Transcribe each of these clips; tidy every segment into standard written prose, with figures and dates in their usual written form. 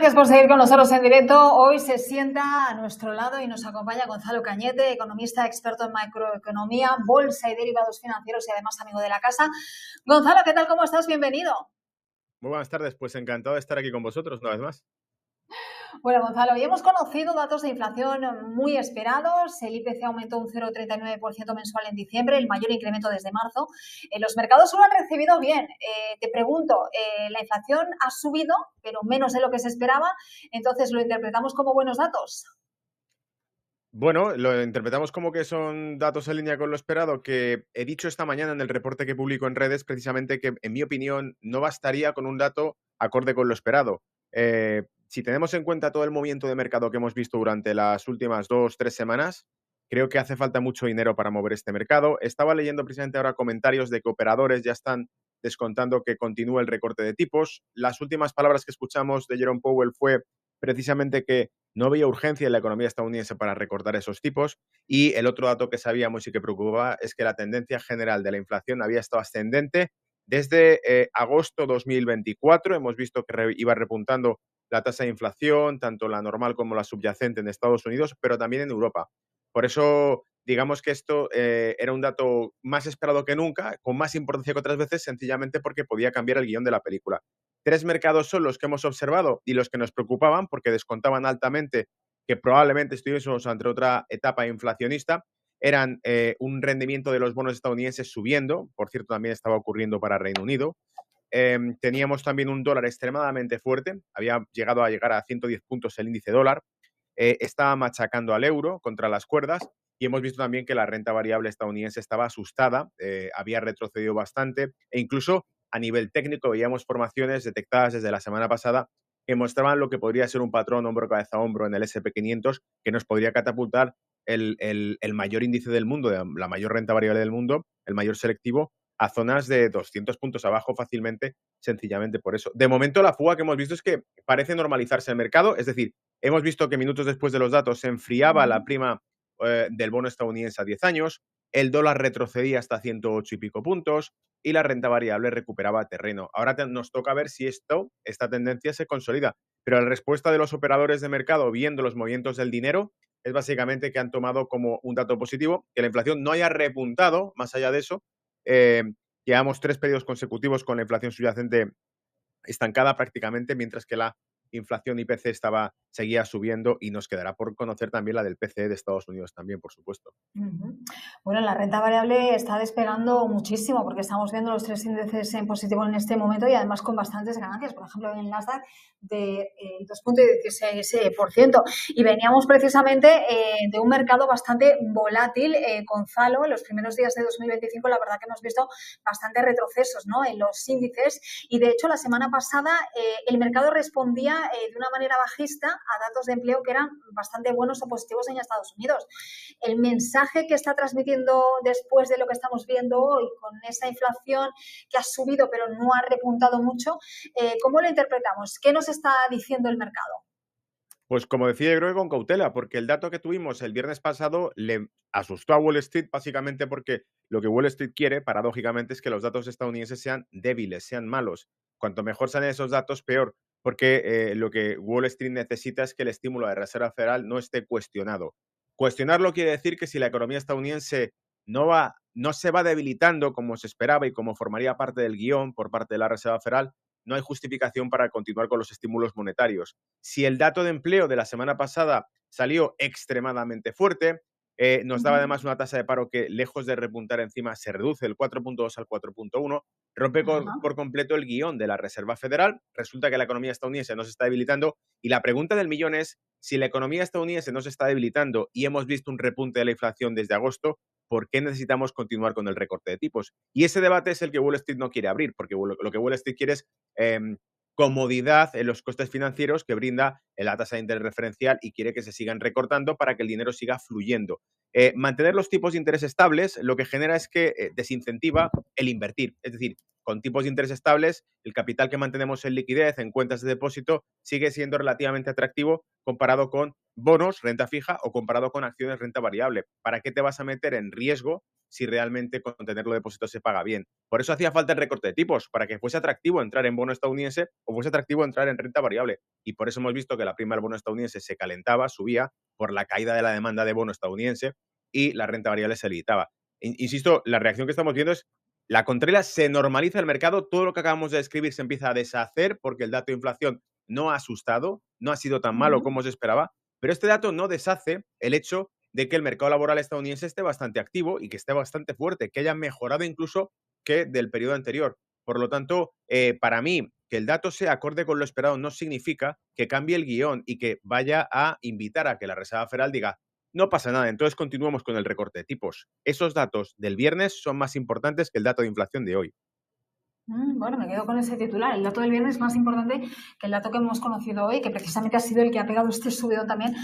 Gracias por seguir con nosotros en directo. Hoy se sienta a nuestro lado y nos acompaña Gonzalo Cañete, economista experto en macroeconomía, bolsa y derivados financieros y además amigo de la casa. Gonzalo, ¿qué tal? ¿Cómo estás? Bienvenido. Muy buenas tardes, pues encantado de estar aquí con vosotros una vez más. Bueno, Gonzalo, hoy hemos conocido datos de inflación muy esperados. El IPC aumentó un 0,39% mensual en diciembre, el mayor incremento desde marzo. Los mercados lo han recibido bien. Te pregunto, la inflación ha subido, pero menos de lo que se esperaba. Entonces, ¿lo interpretamos como buenos datos? Bueno, lo interpretamos como que son datos en línea con lo esperado, que he dicho esta mañana en el reporte que publico en redes, precisamente que, en mi opinión, no bastaría con un dato acorde con lo esperado. Si tenemos en cuenta todo el movimiento de mercado que hemos visto durante las últimas 2 o 3 semanas, creo que hace falta mucho dinero para mover este mercado. Estaba leyendo precisamente ahora comentarios de que operadores ya están descontando que continúe el recorte de tipos. Las últimas palabras que escuchamos de Jerome Powell fue precisamente que no había urgencia en la economía estadounidense para recortar esos tipos, y el otro dato que sabíamos y que preocupaba es que la tendencia general de la inflación había estado ascendente desde agosto 2024. Hemos visto que iba repuntando la tasa de inflación, tanto la normal como la subyacente en Estados Unidos, pero también en Europa. Por eso, digamos que esto era un dato más esperado que nunca, con más importancia que otras veces, sencillamente porque podía cambiar el guión de la película. 3 mercados son los que hemos observado y los que nos preocupaban porque descontaban altamente que probablemente estuviésemos ante otra etapa inflacionista. Eran un rendimiento de los bonos estadounidenses subiendo, por cierto, también estaba ocurriendo para Reino Unido. Teníamos también un dólar extremadamente fuerte, había llegado a llegar a 110 puntos el índice dólar, estaba machacando al euro contra las cuerdas, y hemos visto también que la renta variable estadounidense estaba asustada, había retrocedido bastante, e incluso a nivel técnico veíamos formaciones detectadas desde la semana pasada que mostraban lo que podría ser un patrón hombro cabeza hombro en el SP 500, que nos podría catapultar el mayor índice del mundo, la mayor renta variable del mundo, el mayor selectivo, a zonas de 200 puntos abajo fácilmente, sencillamente por eso. De momento, la fuga que hemos visto es que parece normalizarse el mercado, es decir, hemos visto que minutos después de los datos se enfriaba la prima del bono estadounidense a 10 años, el dólar retrocedía hasta 108 y pico puntos y la renta variable recuperaba terreno. Ahora nos toca ver si esta tendencia se consolida, pero la respuesta de los operadores de mercado viendo los movimientos del dinero es básicamente que han tomado como un dato positivo que la inflación no haya repuntado. Más allá de eso, eh, llevamos 3 periodos consecutivos con la inflación subyacente estancada prácticamente, mientras que la inflación IPC seguía subiendo, y nos quedará por conocer también la del PCE de Estados Unidos también, por supuesto. Bueno, la renta variable está despegando muchísimo porque estamos viendo los 3 índices en positivo en este momento y además con bastantes ganancias. Por ejemplo, en el Nasdaq de 2,16%. Y veníamos precisamente de un mercado bastante volátil. Gonzalo, en los primeros días de 2025, la verdad que hemos visto bastantes retrocesos, ¿no?, en los índices. Y de hecho, la semana pasada el mercado respondía de una manera bajista a datos de empleo que eran bastante buenos o positivos en Estados Unidos. El mensaje que está transmitiendo después de lo que estamos viendo hoy, con esa inflación que ha subido pero no ha repuntado mucho, ¿cómo lo interpretamos? ¿Qué nos está diciendo el mercado? Pues como decía, yo creo que con cautela, porque el dato que tuvimos el viernes pasado le asustó a Wall Street, básicamente porque lo que Wall Street quiere, paradójicamente, es que los datos estadounidenses sean débiles, sean malos. Cuanto mejor sean esos datos, peor, porque lo que Wall Street necesita es que el estímulo de Reserva Federal no esté cuestionado. Cuestionarlo quiere decir que si la economía estadounidense no se va debilitando como se esperaba y como formaría parte del guión por parte de la Reserva Federal, no hay justificación para continuar con los estímulos monetarios. Si el dato de empleo de la semana pasada salió extremadamente fuerte, nos daba además una tasa de paro que, lejos de repuntar encima, se reduce del 4,2 al 4,1, rompe por completo el guión de la Reserva Federal. Resulta que la economía estadounidense no se está debilitando, y la pregunta del millón es, si la economía estadounidense no se está debilitando y hemos visto un repunte de la inflación desde agosto, ¿por qué necesitamos continuar con el recorte de tipos? Y ese debate es el que Wall Street no quiere abrir, porque lo que Wall Street quiere es comodidad en los costes financieros que brinda la tasa de interés referencial, y quiere que se sigan recortando para que el dinero siga fluyendo. Mantener los tipos de interés estables lo que genera es que desincentiva el invertir. Es decir, con tipos de interés estables, el capital que mantenemos en liquidez, en cuentas de depósito, sigue siendo relativamente atractivo comparado con bonos, renta fija, o comparado con acciones, renta variable. ¿Para qué te vas a meter en riesgo si realmente con tener los depósitos se paga bien. Por eso hacía falta el recorte de tipos, para que fuese atractivo entrar en bono estadounidense o fuese atractivo entrar en renta variable. Y por eso hemos visto que la prima del bono estadounidense se calentaba, subía por la caída de la demanda de bono estadounidense y la renta variable se limitaba. Insisto, la reacción que estamos viendo es la contraria, se normaliza el mercado, todo lo que acabamos de describir se empieza a deshacer porque el dato de inflación no ha asustado, no ha sido tan malo como se esperaba, pero este dato no deshace el hecho de que el mercado laboral estadounidense esté bastante activo y que esté bastante fuerte, que haya mejorado incluso que del periodo anterior. Por lo tanto, para mí, que el dato sea acorde con lo esperado no significa que cambie el guión y que vaya a invitar a que la Reserva Federal diga no pasa nada, entonces continuamos con el recorte de tipos. Esos datos del viernes son más importantes que el dato de inflación de hoy. Bueno, me quedo con ese titular. El dato del viernes es más importante que el dato que hemos conocido hoy, que precisamente ha sido el que ha pegado este subidón también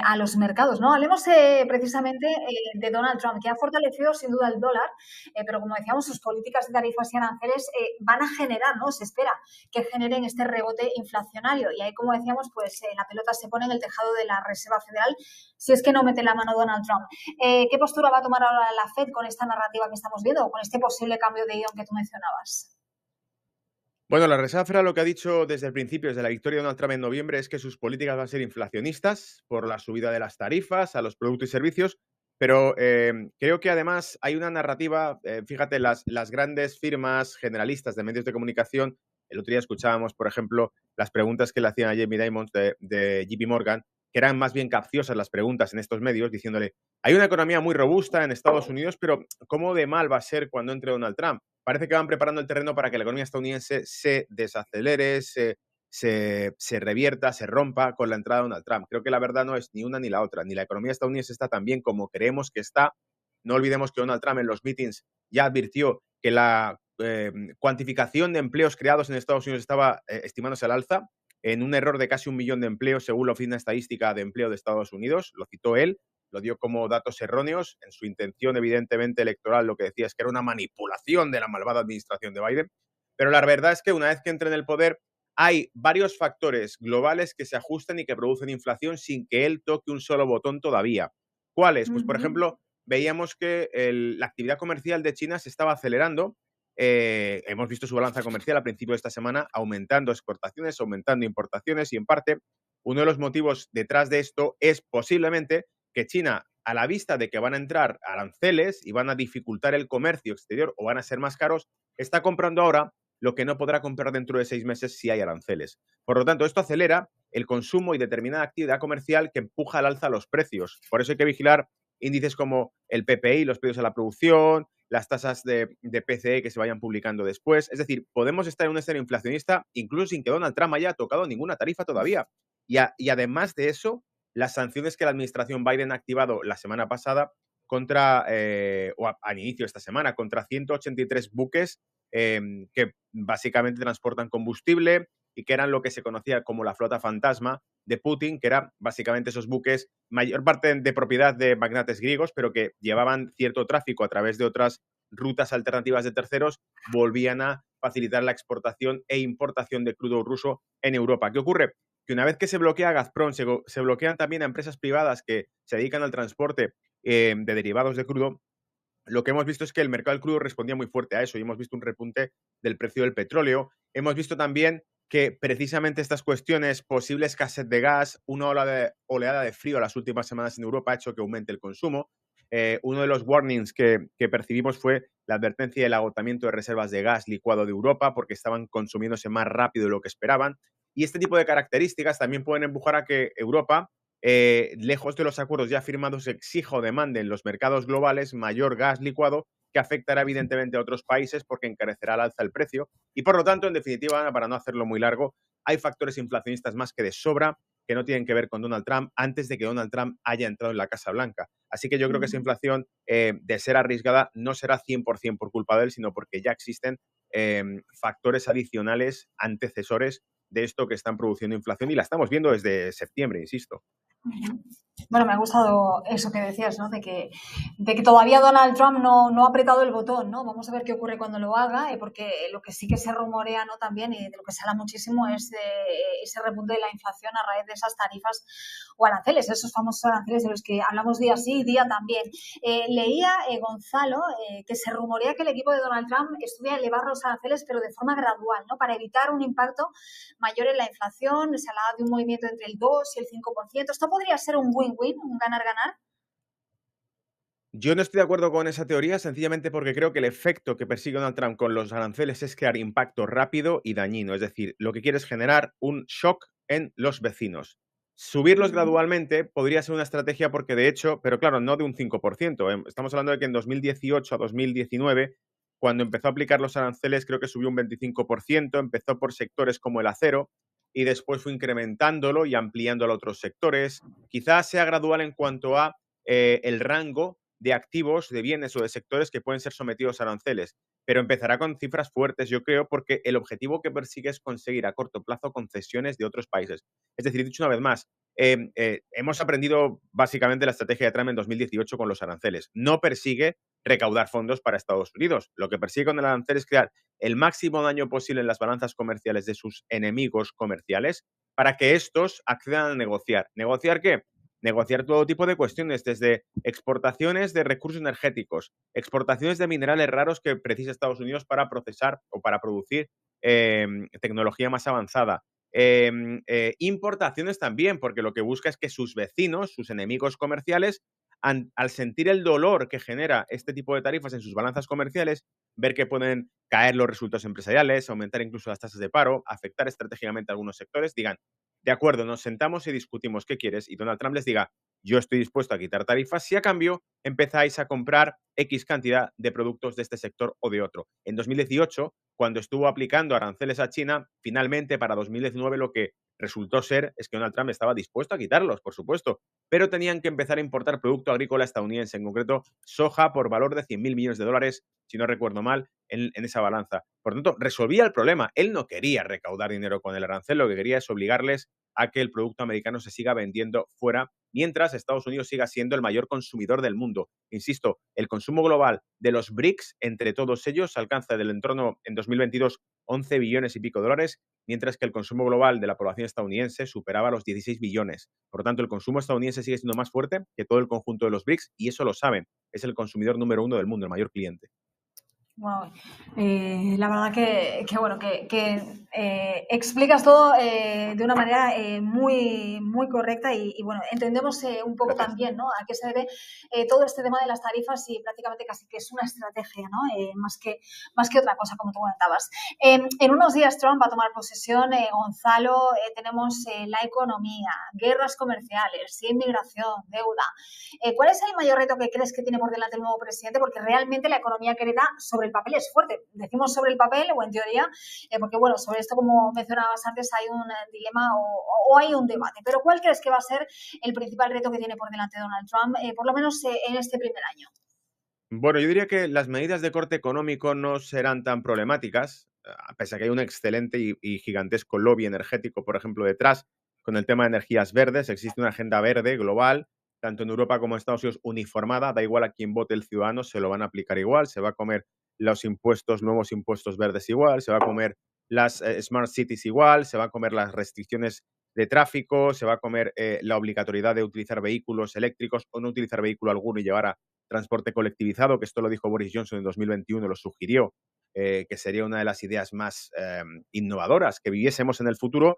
a los mercados, ¿no? Hablemos precisamente de Donald Trump, que ha fortalecido sin duda el dólar, pero como decíamos, sus políticas de tarifas y aranceles van a generar, ¿no? Se espera que generen este rebote inflacionario. Y ahí, como decíamos, pues la pelota se pone en el tejado de la Reserva Federal si es que no mete la mano Donald Trump. ¿Qué postura va a tomar ahora la Fed con esta narrativa que estamos viendo o con este posible cambio de guión que tú mencionabas? Bueno, la Reserva Federal lo que ha dicho desde el principio, desde la victoria de Donald Trump en noviembre, es que sus políticas van a ser inflacionistas por la subida de las tarifas a los productos y servicios, pero creo que además hay una narrativa, fíjate, las grandes firmas generalistas de medios de comunicación, el otro día escuchábamos, por ejemplo, las preguntas que le hacían a Jamie Dimon de JP Morgan, que eran más bien capciosas las preguntas en estos medios, diciéndole, hay una economía muy robusta en Estados Unidos, pero ¿cómo de mal va a ser cuando entre Donald Trump? Parece que van preparando el terreno para que la economía estadounidense se desacelere, se revierta, se rompa con la entrada de Donald Trump. Creo que la verdad no es ni una ni la otra. Ni la economía estadounidense está tan bien como creemos que está. No olvidemos que Donald Trump en los meetings ya advirtió que la cuantificación de empleos creados en Estados Unidos estaba estimándose al alza, en un error de casi 1 millón de empleos según la Oficina Estadística de Empleo de Estados Unidos. Lo citó él, lo dio como datos erróneos. En su intención, evidentemente, electoral, lo que decía es que era una manipulación de la malvada administración de Biden. Pero la verdad es que una vez que entre en el poder, hay varios factores globales que se ajustan y que producen inflación sin que él toque un solo botón todavía. ¿Cuáles? Pues, por ejemplo, veíamos que la actividad comercial de China se estaba acelerando. Hemos visto su balanza comercial a principio de esta semana aumentando exportaciones, aumentando importaciones y, en parte, uno de los motivos detrás de esto es posiblemente que China, a la vista de que van a entrar aranceles y van a dificultar el comercio exterior o van a ser más caros, está comprando ahora lo que no podrá comprar dentro de 6 meses si hay aranceles. Por lo tanto, esto acelera el consumo y determinada actividad comercial que empuja al alza los precios. Por eso hay que vigilar índices como el PPI, los precios a la producción, las tasas de PCE que se vayan publicando después. Es decir, podemos estar en un escenario inflacionista incluso sin que Donald Trump haya tocado ninguna tarifa todavía. Y además de eso, las sanciones que la administración Biden ha activado la semana pasada contra, al inicio de esta semana, contra 183 buques que básicamente transportan combustible y que eran lo que se conocía como la flota fantasma de Putin, que eran básicamente esos buques, mayor parte de propiedad de magnates griegos, pero que llevaban cierto tráfico a través de otras rutas alternativas de terceros, volvían a facilitar la exportación e importación de crudo ruso en Europa. ¿Qué ocurre? Que una vez que se bloquea a Gazprom, se bloquean también a empresas privadas que se dedican al transporte de derivados de crudo. Lo que hemos visto es que el mercado del crudo respondía muy fuerte a eso y hemos visto un repunte del precio del petróleo. Hemos visto también que precisamente estas cuestiones, posible escasez de gas, una oleada de frío las últimas semanas en Europa ha hecho que aumente el consumo. Uno de los warnings que percibimos fue la advertencia del agotamiento de reservas de gas licuado de Europa porque estaban consumiéndose más rápido de lo que esperaban. Y este tipo de características también pueden empujar a que Europa, lejos de los acuerdos ya firmados, exija o demande en los mercados globales mayor gas licuado, que afectará evidentemente a otros países porque encarecerá al alza el precio. Y por lo tanto, en definitiva, para no hacerlo muy largo, hay factores inflacionistas más que de sobra que no tienen que ver con Donald Trump antes de que Donald Trump haya entrado en la Casa Blanca. Así que yo creo que esa inflación, de ser arriesgada, no será 100% por culpa de él, sino porque ya existen factores adicionales, antecesores de esto que están produciendo inflación y la estamos viendo desde septiembre, insisto. Bueno, me ha gustado eso que decías, ¿no? De que de que todavía Donald Trump no ha apretado el botón, ¿no? Vamos a ver qué ocurre cuando lo haga, porque lo que sí que se rumorea, ¿no? También, y de lo que se habla muchísimo, es de ese repunte de la inflación a raíz de esas tarifas o aranceles, esos famosos aranceles de los que hablamos día sí y día también. Leía, Gonzalo, que se rumorea que el equipo de Donald Trump estudia elevar los aranceles, pero de forma gradual, ¿no? Para evitar un impacto mayor en la inflación. Se hablaba de un movimiento entre el 2 y el 5%. ¿Esto podría ser un win-win, un ganar-ganar? Yo no estoy de acuerdo con esa teoría, sencillamente porque creo que el efecto que persigue Donald Trump con los aranceles es crear impacto rápido y dañino. Es decir, lo que quiere es generar un shock en los vecinos. Subirlos gradualmente podría ser una estrategia porque, de hecho, pero claro, no de un 5%. Estamos hablando de que en 2018 a 2019, cuando empezó a aplicar los aranceles, creo que subió un 25%, empezó por sectores como el acero y después fue incrementándolo y ampliándolo a otros sectores. Quizás sea gradual en cuanto a el rango de activos, de bienes o de sectores que pueden ser sometidos a aranceles, pero empezará con cifras fuertes, yo creo, porque el objetivo que persigue es conseguir a corto plazo concesiones de otros países. Es decir, dicho una vez más, hemos aprendido básicamente la estrategia de Trump en 2018 con los aranceles. No persigue recaudar fondos para Estados Unidos. Lo que persigue con el arancel es crear el máximo daño posible en las balanzas comerciales de sus enemigos comerciales para que estos accedan a negociar. ¿Negociar qué? Negociar todo tipo de cuestiones, desde exportaciones de recursos energéticos, exportaciones de minerales raros que precisa Estados Unidos para procesar o para producir tecnología más avanzada. Importaciones también, porque lo que busca es que sus vecinos, sus enemigos comerciales, al sentir el dolor que genera este tipo de tarifas en sus balanzas comerciales, ver que pueden caer los resultados empresariales, aumentar incluso las tasas de paro, afectar estratégicamente a algunos sectores, digan, de acuerdo, nos sentamos y discutimos qué quieres, y Donald Trump les diga, yo estoy dispuesto a quitar tarifas si a cambio empezáis a comprar X cantidad de productos de este sector o de otro. En 2018, cuando estuvo aplicando aranceles a China, finalmente para 2019 lo que resultó ser es que Donald Trump estaba dispuesto a quitarlos, por supuesto, pero tenían que empezar a importar producto agrícola estadounidense, en concreto soja por valor de 100.000 millones de dólares, si no recuerdo mal, en esa balanza. Por tanto, resolvía el problema. Él no quería recaudar dinero con el arancel, lo que quería es obligarles a que el producto americano se siga vendiendo fuera, mientras Estados Unidos siga siendo el mayor consumidor del mundo. Insisto, el consumo global de los BRICS, entre todos ellos, alcanza del entorno en 2022 11 billones y pico de dólares, mientras que el consumo global de la población estadounidense superaba los 16 billones. Por lo tanto, el consumo estadounidense sigue siendo más fuerte que todo el conjunto de los BRICS y eso lo saben. Es el consumidor número uno del mundo, el mayor cliente. Wow. La verdad bueno, explicas todo de una manera muy correcta y bueno, entendemos un poco Gracias. también, ¿no? A qué se debe todo este tema de las tarifas y prácticamente casi que es una estrategia, ¿no? Más que otra cosa, como tú comentabas. En unos días Trump va a tomar posesión, Gonzalo, tenemos la economía, guerras comerciales, inmigración, deuda. ¿Cuál es el mayor reto que crees que tiene por delante el nuevo presidente? Porque realmente la economía que hereda sobre el papel es fuerte. Decimos sobre el papel o en teoría, porque bueno, sobre esto, como mencionabas antes, hay un dilema o hay un debate. Pero ¿cuál crees que va a ser el principal reto que tiene por delante Donald Trump, por lo menos en este primer año? Bueno, yo diría que las medidas de corte económico no serán tan problemáticas, pese a que hay un excelente y gigantesco lobby energético, por ejemplo, detrás, con el tema de energías verdes. Existe una agenda verde global, tanto en Europa como en Estados Unidos, uniformada. Da igual a quién vote el ciudadano, se lo van a aplicar igual. Se va a comer los impuestos, nuevos impuestos verdes igual, se va a comer las smart cities igual, se va a comer las restricciones de tráfico, se va a comer la obligatoriedad de utilizar vehículos eléctricos o no utilizar vehículo alguno y llevar a transporte colectivizado, que esto lo dijo Boris Johnson en 2021, lo sugirió, que sería una de las ideas más innovadoras que viviésemos en el futuro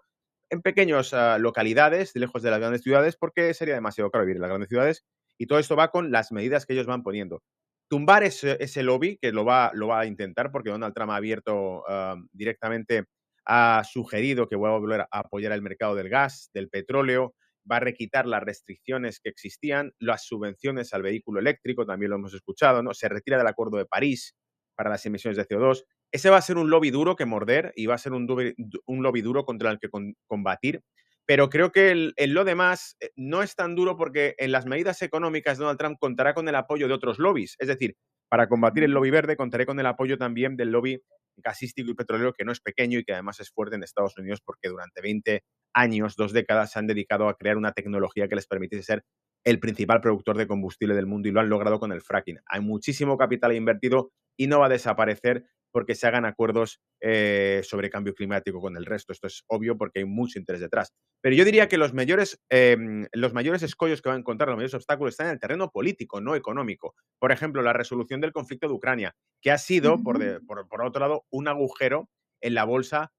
en pequeñas localidades, lejos de las grandes ciudades, porque sería demasiado caro vivir en las grandes ciudades. Y todo esto va con las medidas que ellos van poniendo. Tumbar ese lobby, que lo va a intentar, porque Donald Trump ha abierto directamente, ha sugerido que va a volver a apoyar el mercado del gas, del petróleo, va a requitar las restricciones que existían, las subvenciones al vehículo eléctrico, también lo hemos escuchado, ¿no? Se retira del Acuerdo de París para las emisiones de CO2. Ese va a ser un lobby duro que morder y va a ser un lobby duro contra el que combatir. Pero creo que lo demás no es tan duro porque en las medidas económicas Donald Trump contará con el apoyo de otros lobbies. Es decir, para combatir el lobby verde contaré con el apoyo también del lobby gasístico y petrolero que no es pequeño y que además es fuerte en Estados Unidos porque durante 20 años, 2 décadas, se han dedicado a crear una tecnología que les permitiese ser el principal productor de combustible del mundo y lo han logrado con el fracking. Hay muchísimo capital invertido y no va a desaparecer porque se hagan acuerdos sobre cambio climático con el resto. Esto es obvio porque hay mucho interés detrás. Pero yo diría que los mayores escollos que va a encontrar, los mayores obstáculos están en el terreno político, no económico. Por ejemplo, la resolución del conflicto de Ucrania, que ha sido, Ujú. por otro lado, un agujero en la bolsa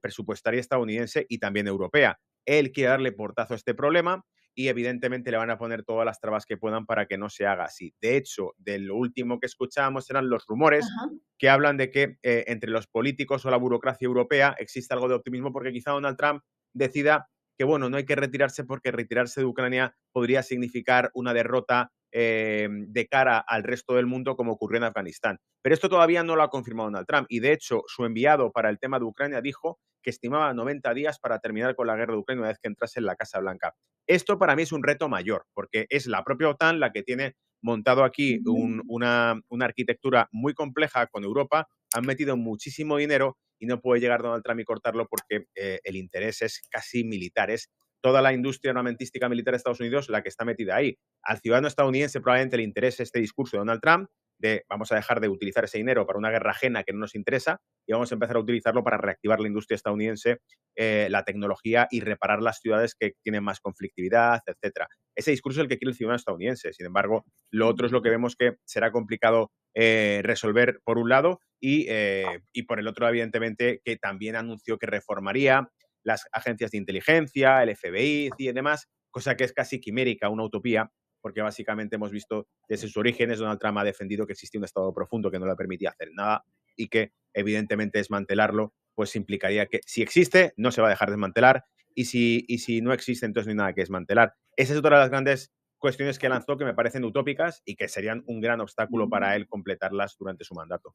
presupuestaria estadounidense y también europea. Él quiere darle portazo a este problema y evidentemente le van a poner todas las trabas que puedan para que no se haga así. De hecho, de lo último que escuchábamos eran los rumores Ajá. que hablan de que entre los políticos o la burocracia europea existe algo de optimismo porque quizá Donald Trump decida que, bueno, no hay que retirarse porque retirarse de Ucrania podría significar una derrota de cara al resto del mundo como ocurrió en Afganistán. Pero esto todavía no lo ha confirmado Donald Trump y, de hecho, su enviado para el tema de Ucrania dijo que estimaba 90 días para terminar con la guerra de Ucrania una vez que entrase en la Casa Blanca. Esto para mí es un reto mayor, porque es la propia OTAN la que tiene montado aquí Ujú. una arquitectura muy compleja con Europa, han metido muchísimo dinero y no puede llegar Donald Trump y cortarlo porque el interés es casi militar, es toda la industria armamentística militar de Estados Unidos la que está metida ahí. Al ciudadano estadounidense probablemente le interese este discurso de Donald Trump de vamos a dejar de utilizar ese dinero para una guerra ajena que no nos interesa y vamos a empezar a utilizarlo para reactivar la industria estadounidense, la tecnología y reparar las ciudades que tienen más conflictividad, etcétera. Ese discurso es el que quiere el ciudadano estadounidense. Sin embargo, lo otro es lo que vemos que será complicado resolver por un lado y por el otro, evidentemente, que también anunció que reformaría las agencias de inteligencia, el FBI y demás, cosa que es casi quimérica, una utopía, porque básicamente hemos visto desde sus orígenes Donald Trump ha defendido que existía un Estado profundo que no le permitía hacer nada y que evidentemente desmantelarlo pues implicaría que si existe no se va a dejar desmantelar y si no existe entonces no hay nada que desmantelar. Esa es otra de las grandes cuestiones que lanzó que me parecen utópicas y que serían un gran obstáculo para él completarlas durante su mandato.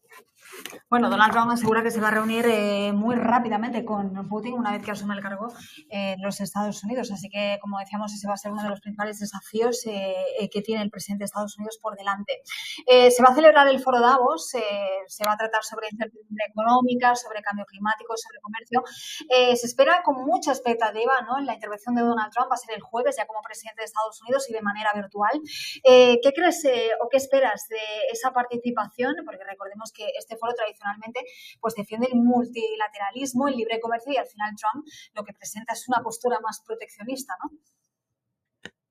Bueno, Donald Trump asegura que se va a reunir muy rápidamente con Putin una vez que asume el cargo en los Estados Unidos. Así que, como decíamos, ese va a ser uno de los principales desafíos que tiene el presidente de Estados Unidos por delante. Se va a celebrar el Foro Davos, se va a tratar sobre incertidumbre económica, sobre cambio climático, sobre comercio. Se espera con mucha expectativa, ¿no? La intervención de Donald Trump va a ser el jueves, ya como presidente de Estados Unidos y de manera virtual. ¿Qué crees o qué esperas de esa participación? Porque recordemos que este foro tradicionalmente pues defiende el multilateralismo, el libre comercio y al final Trump lo que presenta es una postura más proteccionista, ¿no?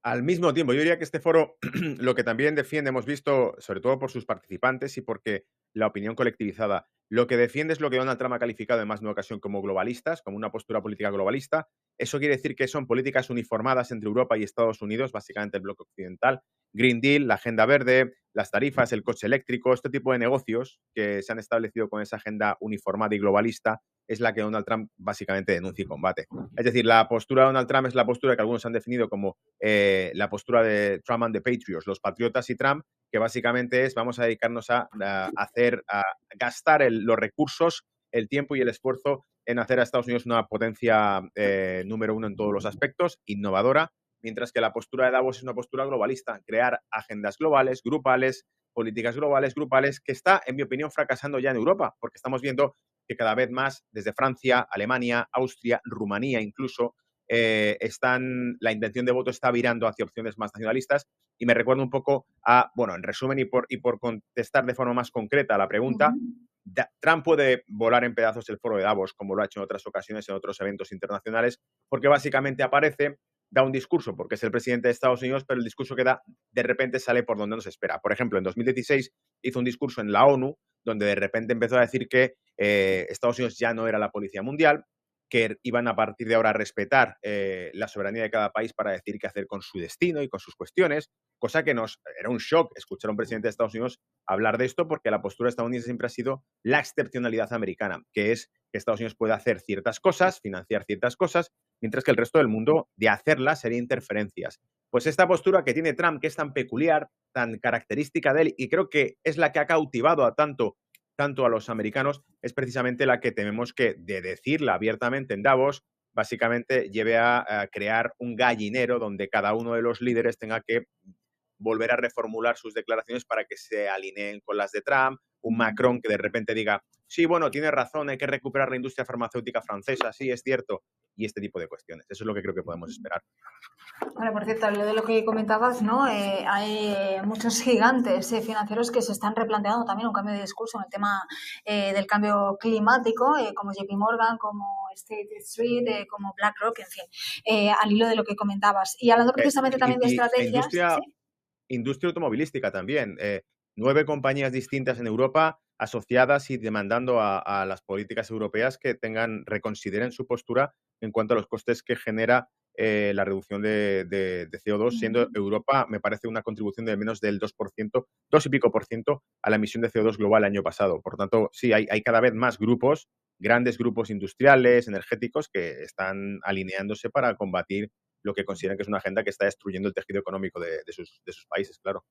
Al mismo tiempo, yo diría que este foro lo que también defiende, hemos visto, sobre todo por sus participantes y porque la opinión colectivizada, lo que defiende es lo que Donald Trump ha calificado en más de una ocasión como globalistas, como una postura política globalista. Eso quiere decir que son políticas uniformadas entre Europa y Estados Unidos, básicamente el bloque occidental. Green Deal, la agenda verde, las tarifas, el coche eléctrico, este tipo de negocios que se han establecido con esa agenda uniformada y globalista es la que Donald Trump básicamente denuncia y combate. Es decir, la postura de Donald Trump es la postura que algunos han definido como la postura de Trump and the Patriots, los patriotas y Trump, que básicamente es vamos a dedicarnos a gastar los recursos, el tiempo y el esfuerzo en hacer a Estados Unidos una potencia número uno en todos los aspectos, innovadora, mientras que la postura de Davos es una postura globalista, crear agendas globales, políticas grupales, que está, en mi opinión, fracasando ya en Europa, porque estamos viendo que cada vez más, desde Francia, Alemania, Austria, Rumanía incluso, la intención de voto está virando hacia opciones más nacionalistas y me recuerda un poco a, bueno, en resumen y por contestar de forma más concreta a la Uh -huh. pregunta, Trump puede volar en pedazos el foro de Davos, como lo ha hecho en otras ocasiones en otros eventos internacionales, porque básicamente aparece, da un discurso, porque es el presidente de Estados Unidos, pero el discurso que da de repente sale por donde no se espera. Por ejemplo, en 2016 hizo un discurso en la ONU, donde de repente empezó a decir que Estados Unidos ya no era la policía mundial, que iban a partir de ahora a respetar la soberanía de cada país para decir qué hacer con su destino y con sus cuestiones, cosa que era un shock escuchar a un presidente de Estados Unidos hablar de esto porque la postura estadounidense siempre ha sido la excepcionalidad americana, que es que Estados Unidos puede hacer ciertas cosas, financiar ciertas cosas, mientras que el resto del mundo de hacerlas sería interferencias. Pues esta postura que tiene Trump, que es tan peculiar, tan característica de él, y creo que es la que ha cautivado a tanto a los americanos, es precisamente la que tememos que, de decirla abiertamente en Davos, básicamente lleve a crear un gallinero donde cada uno de los líderes tenga que volver a reformular sus declaraciones para que se alineen con las de Trump, un Macron que de repente diga sí, bueno, tiene razón, hay que recuperar la industria farmacéutica francesa, sí, es cierto, y este tipo de cuestiones. Eso es lo que creo que podemos esperar. Bueno, por cierto, lo de lo que comentabas, ¿no? Hay muchos gigantes financieros que se están replanteando también un cambio de discurso en el tema del cambio climático, como JP Morgan, como State Street, como BlackRock, en fin, al hilo de lo que comentabas. Y hablando precisamente también de E estrategias, ¿sí? industria automovilística también. 9 compañías distintas en Europa asociadas y demandando a las políticas europeas que reconsideren su postura en cuanto a los costes que genera la reducción de CO2, siendo Europa, me parece, una contribución de menos del 2%, 2 y pico por ciento a la emisión de CO2 global el año pasado. Por tanto, sí, hay cada vez más grupos, grandes grupos industriales, energéticos, que están alineándose para combatir lo que consideran que es una agenda que está destruyendo el tejido económico de sus países, claro.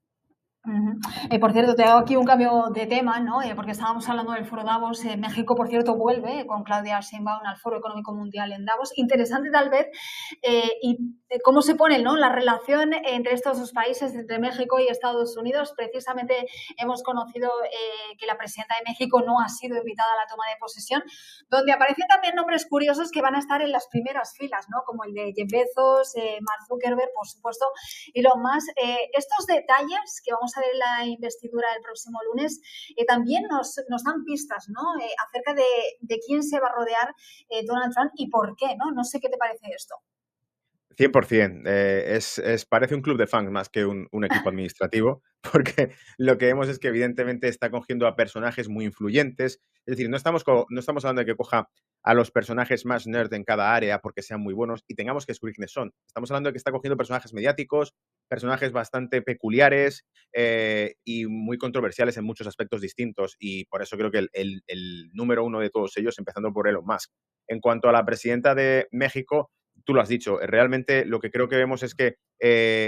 Ujú. Por cierto, te hago aquí un cambio de tema, ¿no? Porque estábamos hablando del Foro Davos. México, por cierto, vuelve con Claudia Sheinbaum al Foro Económico Mundial en Davos. Interesante, tal vez, y cómo se pone, ¿no?, la relación entre estos dos países, entre México y Estados Unidos. Precisamente hemos conocido que la presidenta de México no ha sido invitada a la toma de posesión, donde aparecen también nombres curiosos que van a estar en las primeras filas, ¿no?, como el de Jeff Bezos, Mark Zuckerberg, por supuesto, y lo más. Estos detalles que vamos a ver en la investidura el próximo lunes también nos dan pistas, ¿no?, acerca de quién se va a rodear Donald Trump y por qué, ¿no? No sé qué te parece esto. 100%. Parece un club de fans más que un equipo administrativo, porque lo que vemos es que evidentemente está cogiendo a personajes muy influyentes. Es decir, no estamos hablando de que coja a los personajes más nerd en cada área porque sean muy buenos y tengamos que descubrir quiénes son. Estamos hablando de que está cogiendo personajes mediáticos, personajes bastante peculiares y muy controversiales en muchos aspectos distintos. Y por eso creo que el número uno de todos ellos, empezando por Elon Musk. En cuanto a la presidenta de México, tú lo has dicho, realmente lo que creo que vemos es que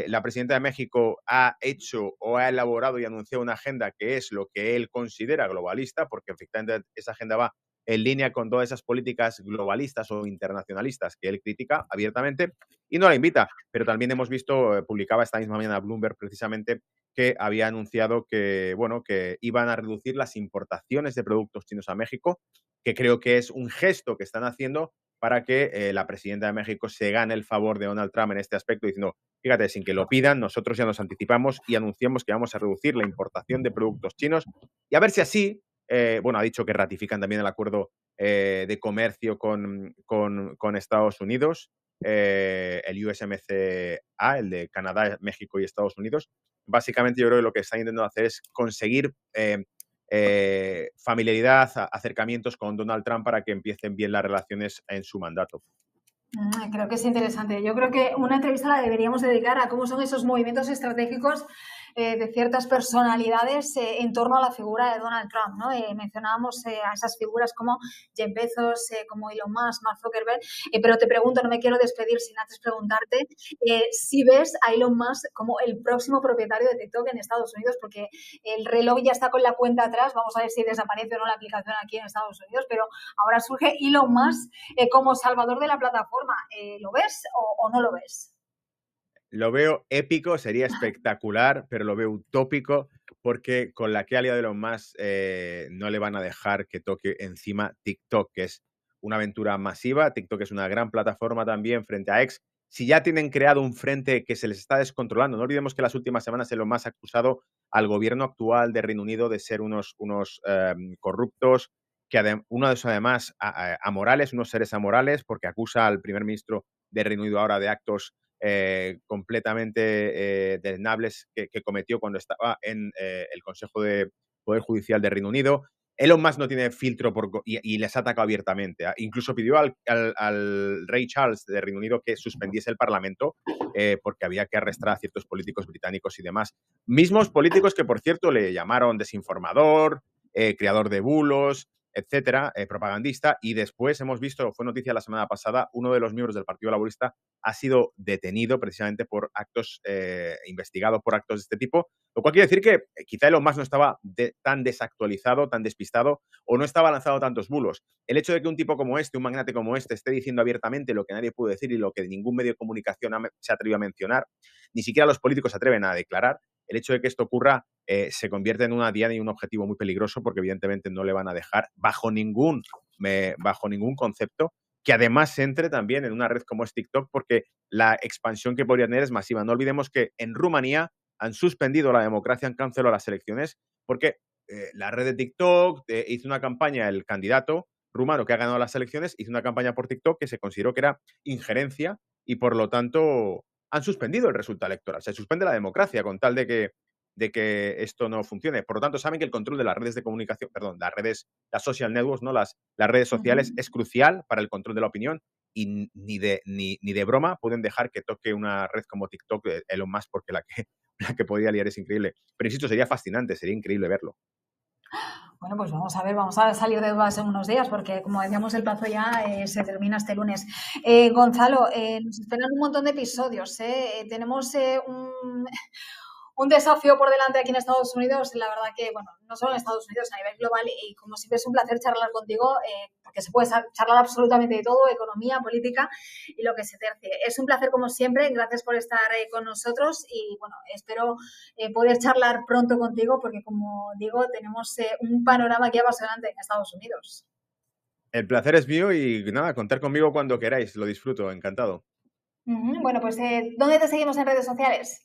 la presidenta de México ha hecho o ha elaborado y anunciado una agenda que es lo que él considera globalista, porque efectivamente esa agenda va en línea con todas esas políticas globalistas o internacionalistas que él critica abiertamente y no la invita. Pero también hemos visto, publicaba esta misma mañana Bloomberg precisamente, que había anunciado que, bueno, que iban a reducir las importaciones de productos chinos a México, que creo que es un gesto que están haciendo para que la presidenta de México se gane el favor de Donald Trump en este aspecto, diciendo, fíjate, sin que lo pidan, nosotros ya nos anticipamos y anunciamos que vamos a reducir la importación de productos chinos y a ver si así, bueno, ha dicho que ratifican también el acuerdo de comercio con Estados Unidos, el USMCA, el de Canadá, México y Estados Unidos. Básicamente yo creo que lo que están intentando hacer es conseguir familiaridad, acercamientos con Donald Trump para que empiecen bien las relaciones en su mandato. Creo que es interesante. Yo creo que una entrevista la deberíamos dedicar a cómo son esos movimientos estratégicos de ciertas personalidades en torno a la figura de Donald Trump, ¿no? Mencionábamos a esas figuras como Jeff Bezos, como Elon Musk, Mark Zuckerberg, pero te pregunto, no me quiero despedir sin antes preguntarte si ves a Elon Musk como el próximo propietario de TikTok en Estados Unidos, porque el reloj ya está con la cuenta atrás, vamos a ver si desaparece o no la aplicación aquí en Estados Unidos, pero ahora surge Elon Musk como salvador de la plataforma. ¿Lo ves o no lo ves? Lo veo épico, sería espectacular, pero lo veo utópico porque con la que ha liado Elon Musk no le van a dejar que toque encima TikTok, que es una aventura masiva. TikTok es una gran plataforma también frente a X. Si ya tienen creado un frente que se les está descontrolando, no olvidemos que las últimas semanas Elon Musk ha acusado al gobierno actual de Reino Unido de ser unos corruptos, que uno de esos además amorales, unos seres amorales, porque acusa al primer ministro de Reino Unido ahora de actos completamente deleznables que cometió cuando estaba en el Consejo de Poder Judicial de Reino Unido. Elon Musk no tiene filtro y les ha atacado abiertamente. Incluso pidió al rey Charles de Reino Unido que suspendiese el Parlamento porque había que arrestar a ciertos políticos británicos y demás. Mismos políticos que, por cierto, le llamaron desinformador, creador de bulos, etcétera, propagandista. Y después hemos visto, fue noticia la semana pasada, uno de los miembros del Partido Laborista ha sido detenido precisamente por actos, investigado por actos de este tipo, lo cual quiere decir que quizá Elon Musk no estaba tan desactualizado, tan despistado, o no estaba lanzando tantos bulos. El hecho de que un tipo como este, un magnate como este, esté diciendo abiertamente lo que nadie puede decir y lo que ningún medio de comunicación se ha atrevido a mencionar, ni siquiera los políticos se atreven a declarar, el hecho de que esto ocurra se convierte en una diana y un objetivo muy peligroso porque evidentemente no le van a dejar bajo ningún concepto que además entre también en una red como es TikTok porque la expansión que podría tener es masiva. No olvidemos que en Rumanía han suspendido la democracia, han cancelado las elecciones porque la red de TikTok hizo una campaña, el candidato rumano que ha ganado las elecciones hizo una campaña por TikTok que se consideró que era injerencia y por lo tanto han suspendido el resultado electoral. Se suspende la democracia con tal de que esto no funcione. Por lo tanto, saben que el control de las redes de comunicación, perdón, las social networks, ¿no? Las redes sociales es crucial para el control de la opinión y ni de broma pueden dejar que toque una red como TikTok Elon Musk porque la que podría liar es increíble. Pero insisto, sería fascinante, sería increíble verlo. Bueno, pues vamos a ver, vamos a salir de dudas en unos días, porque como decíamos, el plazo ya se termina este lunes. Gonzalo, nos esperan un montón de episodios. Tenemos un desafío por delante aquí en Estados Unidos. La verdad que, bueno, no solo en Estados Unidos, a nivel global, y como siempre es un placer charlar contigo, porque se puede charlar absolutamente de todo, economía, política y lo que se tercie. Es un placer como siempre, gracias por estar con nosotros y, bueno, espero poder charlar pronto contigo porque, como digo, tenemos un panorama aquí apasionante en Estados Unidos. El placer es mío y nada, contar conmigo cuando queráis, lo disfruto, encantado. Bueno, pues ¿dónde te seguimos en redes sociales?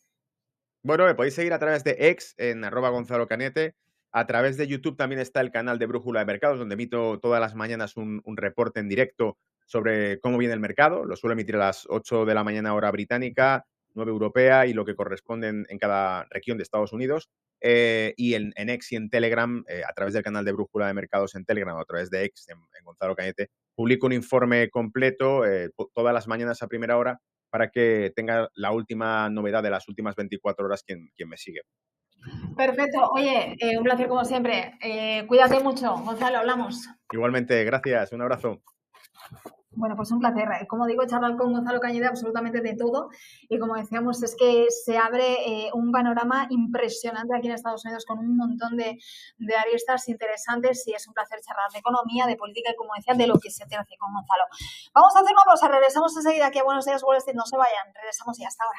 Bueno, me podéis seguir a través de X en @GonzaloCañete. A través de YouTube también está el canal de Brújula de Mercados, donde emito todas las mañanas un reporte en directo sobre cómo viene el mercado. Lo suelo emitir a las 8 de la mañana hora británica, 9 europea y lo que corresponde en cada región de Estados Unidos. Y en X y en Telegram, a través del canal de Brújula de Mercados en Telegram, o a través de X en Gonzalo Cañete, publico un informe completo todas las mañanas a primera hora para que tenga la última novedad de las últimas 24 horas quien me sigue. Perfecto. Oye, un placer como siempre. Cuídate mucho, Gonzalo, hablamos. Igualmente, gracias, un abrazo. Bueno, pues un placer. Como digo, charlar con Gonzalo Cañeda absolutamente de todo. Y como decíamos, es que se abre un panorama impresionante aquí en Estados Unidos con un montón de aristas interesantes y es un placer charlar de economía, de política y, como decía, de lo que se te hace con Gonzalo. Vamos a hacer una pausa, regresamos enseguida aquí a Buenos Días, Wall Street. No se vayan, regresamos y hasta ahora.